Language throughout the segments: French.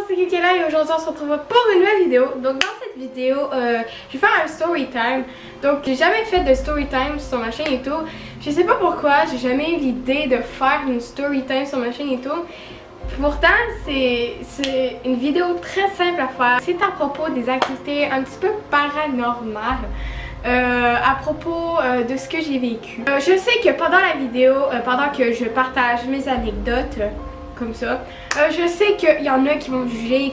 c'est Kikela et aujourd'hui on se retrouve pour une nouvelle vidéo. Donc dans cette vidéo, je vais faire un story time. Donc j'ai jamais fait de story time sur ma chaîne et tout. Je sais pas pourquoi, j'ai jamais eu l'idée de faire une story time sur ma chaîne et tout. Pourtant, c'est une vidéo très simple à faire. C'est à propos des activités un petit peu paranormales. À propos de ce que j'ai vécu. Je sais que pendant la vidéo, pendant que je partage mes anecdotes, comme ça, je sais qu'il y en a qui vont juger,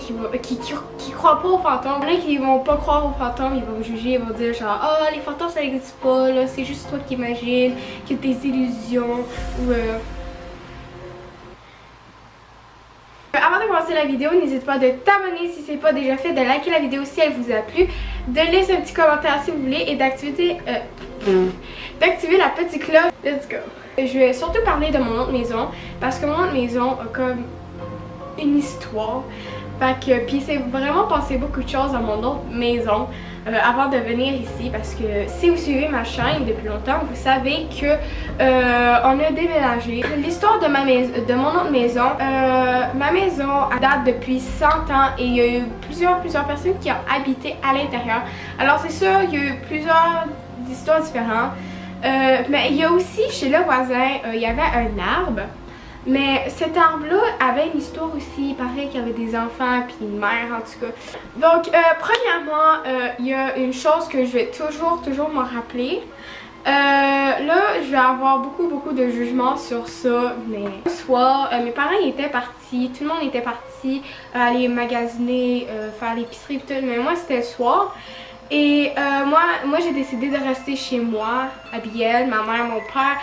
qui croient pas aux fantômes. Il y en a qui vont pas croire aux fantômes, ils vont juger, ils vont dire genre « Oh, les fantômes ça n'existe pas, c'est juste toi qui imagines, qui a des illusions. » ou Avant de commencer la vidéo, n'hésite pas de t'abonner si c'est pas déjà fait, de liker la vidéo si elle vous a plu, de laisser un petit commentaire si vous voulez et d'activer la petite cloche. Let's go! Je vais surtout parler de mon autre maison parce que mon autre maison a comme une histoire. Puis c'est vraiment passé beaucoup de choses dans mon autre maison avant de venir ici parce que si vous suivez ma chaîne depuis longtemps, vous savez que on a déménagé. L'histoire de mon autre maison, ma maison date depuis 100 ans et il y a eu plusieurs personnes qui ont habité à l'intérieur. Alors c'est sûr, il y a eu plusieurs histoires différentes. Mais il y a aussi chez le voisin, il y avait un arbre. Mais cet arbre-là avait une histoire aussi, il paraît qu'il y avait des enfants puis une mère en tout cas. Donc premièrement, il y a une chose que je vais toujours m'en rappeler. Là, je vais avoir beaucoup de jugements sur ça, mais ce soir, mes parents étaient partis, tout le monde était parti aller magasiner, faire l'épicerie et tout, mais moi c'était le soir. Et moi j'ai décidé de rester chez moi, à Biel, ma mère, mon père.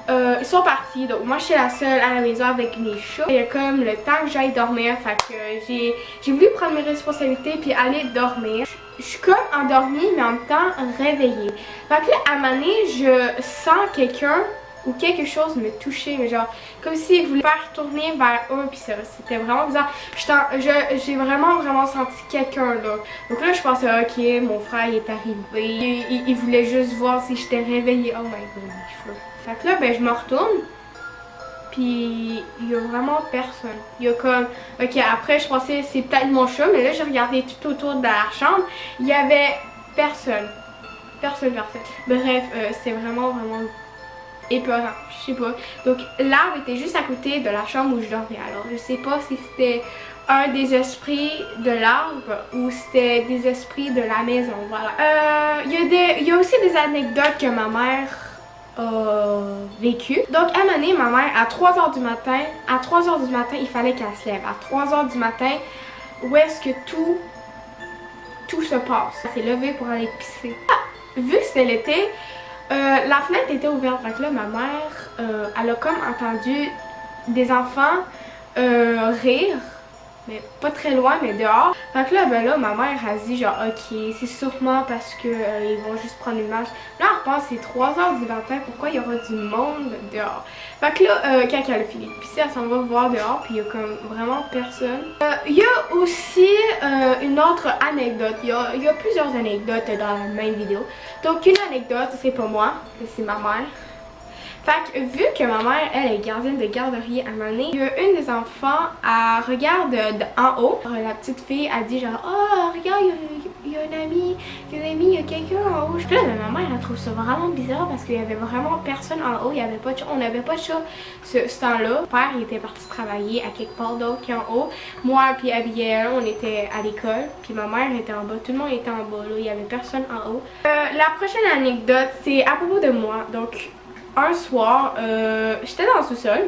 Ils sont partis, donc moi je suis la seule à la maison avec mes chats. Il y a comme le temps que j'aille dormir, fait que j'ai voulu prendre mes responsabilités puis aller dormir. Je suis comme endormie mais en même temps réveillée. Fait que là à un moment donné, je sens quelqu'un ou quelque chose me toucher, mais genre comme s'il voulait faire tourner vers eux puis ça, c'était vraiment bizarre. J'ai vraiment senti quelqu'un là. Donc là je pensais ok, mon frère il est arrivé, il voulait juste voir si j'étais réveillée. Oh my god, mes cheveux. Fait que là, ben, je me retourne, puis il y a vraiment personne. Il y a comme, ok, après je pensais c'est peut-être mon chat, mais là j'ai regardé tout autour de la chambre, il y avait personne. Personne. Bref, c'était vraiment épeurant, je sais pas. Donc l'arbre était juste à côté de la chambre où je dormais. Alors je sais pas si c'était un des esprits de l'arbre ou c'était des esprits de la maison, voilà. Il y a aussi des anecdotes que ma mère vécu. Donc à un moment donné, ma mère à 3h du matin, il fallait qu'elle se lève. À 3h du matin, où est-ce que tout se passe. Elle s'est levée pour aller pisser. Vu que c'était l'été, la fenêtre était ouverte. Donc là, ma mère, elle a comme entendu des enfants rire. Mais pas très loin, mais dehors. Fait que là, ben là, ma mère a dit genre ok, c'est sûrement parce que ils vont juste prendre une marche. Là, on repense, c'est 3h du matin, pourquoi il y aura du monde dehors? Fait que là, quand elle a fini de pisser, elle s'en va voir dehors, puis il y a comme vraiment personne. Il y a aussi une autre anecdote. Il y a plusieurs anecdotes dans la même vidéo. Donc une anecdote, c'est pas moi, c'est ma mère. Fait que vu que ma mère, elle est gardienne de garderie à un moment donné, il y a une des enfants, elle regarde en haut. La petite fille a dit genre « Oh, regarde, il y a un ami, il y a quelqu'un en haut. » Puis là, ma mère, elle trouve ça vraiment bizarre parce qu'il y avait vraiment personne en haut. Il y avait pas de chat. On n'avait pas de chat ce temps-là. Mon père, il était parti travailler à quelque part d'autre qu'en haut. Moi puis Abigail, on était à l'école. Puis ma mère était en bas. Tout le monde était en bas. Là, il y avait personne en haut. La prochaine anecdote, c'est à propos de moi. Donc, un soir, j'étais dans le sous-sol.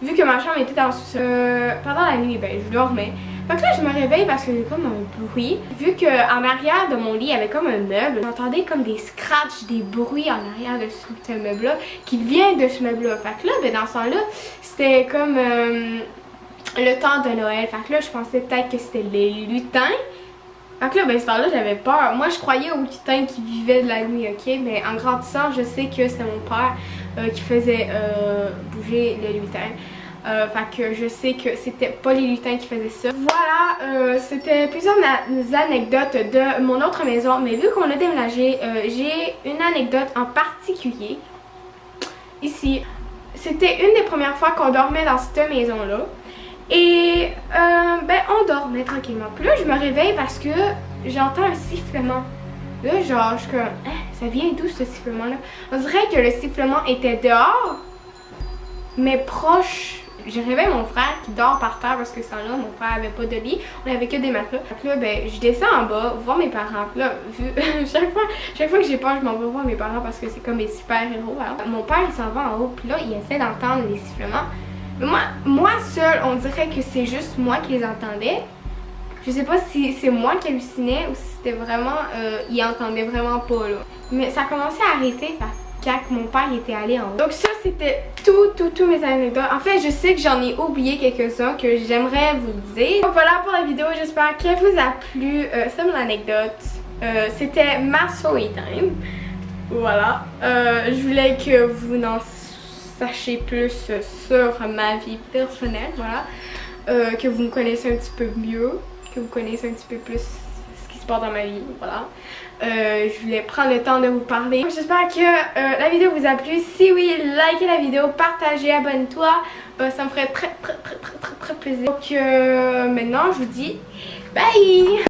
Vu que ma chambre était dans le sous-sol, pendant la nuit, ben je dormais. Fait que là, je me réveille parce qu'il y avait comme un bruit. Vu qu'en arrière de mon lit, il y avait comme un meuble, j'entendais comme des scratchs, des bruits en arrière de ce meuble-là, qui vient de ce meuble-là. Fait que là, ben dans ce temps-là, c'était comme le temps de Noël. Fait que là, je pensais peut-être que c'était les lutins. Fait que là, ben, ce temps-là, j'avais peur. Moi, je croyais aux lutins qui vivaient de la nuit, ok? Mais en grandissant, je sais que c'est mon père qui faisait bouger les lutins. Fait que je sais que c'était pas les lutins qui faisaient ça. Voilà, c'était plusieurs anecdotes de mon autre maison. Mais vu qu'on a déménagé, j'ai une anecdote en particulier. Ici, c'était une des premières fois qu'on dormait dans cette maison-là. Et ben on dormait tranquillement. Puis là je me réveille parce que j'entends un sifflement. Là genre je suis comme hein, ça vient d'où ce sifflement là? On dirait que le sifflement était dehors mais proche. Je réveille mon frère qui dort par terre parce que ce temps-là mon frère avait pas de lit, on avait que des matelas. Donc là ben je descends en bas voir mes parents. Puis là vu chaque fois que j'ai peur je m'en vais voir mes parents parce que c'est comme mes super héros. Alors. Mon père il s'en va en haut puis là il essaie d'entendre les sifflements. Mais moi seule, on dirait que c'est juste moi qui les entendais. Je sais pas si c'est moi qui hallucinais ou si c'était vraiment, il entendait vraiment pas là. Mais ça a commencé à arrêter quand mon père était allé en haut. Donc ça c'était tout mes anecdotes. En fait je sais que j'en ai oublié quelques-uns que j'aimerais vous dire. Donc voilà pour la vidéo, j'espère qu'elle vous a plu. C'est mon anecdote. C'était ma story time. Voilà. Je voulais que vous n'en sachiez plus sur ma vie personnelle, voilà. Que vous me connaissez un petit peu mieux, que vous connaissez un petit peu plus ce qui se passe dans ma vie, voilà. Je voulais prendre le temps de vous parler. J'espère que la vidéo vous a plu. Si oui, likez la vidéo, partagez, abonne-toi. Ça me ferait très plaisir. Donc maintenant, je vous dis bye!